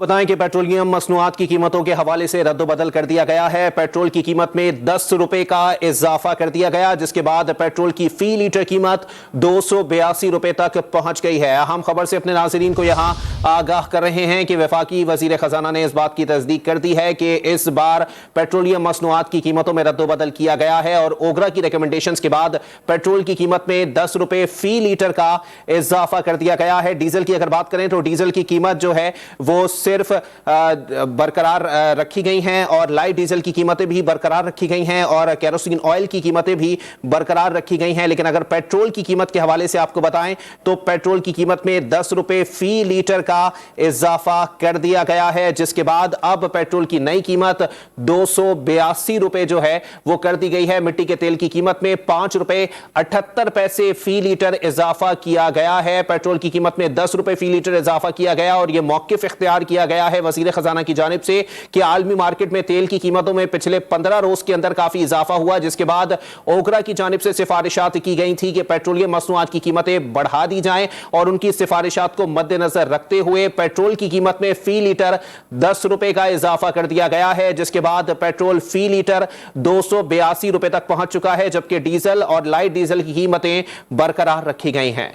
बताएं कि पेट्रोलियम मसनूआत की कीमतों के हवाले से रद्द-बदल कर दिया गया है। पेट्रोल की कीमत में 10 रुपए का इजाफा कर दिया गया, जिसके बाद पेट्रोल की फी लीटर कीमत 282 रुपए तक पहुंच गई है। अहम खबर से अपने नाज़रीन को यहां आगाह कर रहे हैं कि वफाकी वजीर खजाना ने इस बात की तस्दीक कर दी है कि इस बार पेट्रोलियम मसनूआत की कीमतों में रद्द-बदल किया गया है और ओगरा की रिकमेंडेशंस के बाद पेट्रोल की कीमत में 10 रुपए फी लीटर का इजाफा कर दिया गया है। डीजल की अगर बात करें तो डीजल की कीमत जो है वो सिर्फ बरकरार रखी गई हैं और लाइट डीजल की कीमतें भी बरकरार रखी गई हैं और केरोसिन ऑयल की कीमतें भी बरकरार रखी गई हैं। लेकिन अगर पेट्रोल की कीमत के हवाले से आपको बताएं तो पेट्रोल की कीमत में 10 रुपए फी लीटर का इजाफा कर दिया गया है, जिसके बाद अब पेट्रोल की नई कीमत 282 रुपए जो है वो कर दी गई है। मिट्टी के तेल की कीमत में 5 रुपए 78 पैसे फी लीटर इजाफा किया गया है। पेट्रोल की कीमत में 10 रुपए फी लीटर इजाफा किया गया और यह मौकिफ इख्तियार किया गया है वजीर खजाना की जानिब से कि आलमी मार्केट में तेल की कीमतों में पिछले 15 रोज के अंदर काफी इजाफा हुआ, जिसके बाद ओगरा की जानिब से सिफारिशात की गई थी कि पेट्रोलियम मसनूआत की कीमतें बढ़ा दी जाएं और उनकी सिफारिशात को मद्देनजर रखते हुए पेट्रोल की कीमत में फी लीटर 10 रुपए का इजाफा कर दिया गया है, जिसके बाद पेट्रोल फी लीटर 282 रुपए तक पहुंच चुका है, जबकि डीजल और लाइट डीजल की कीमतें बरकरार रखी गई हैं।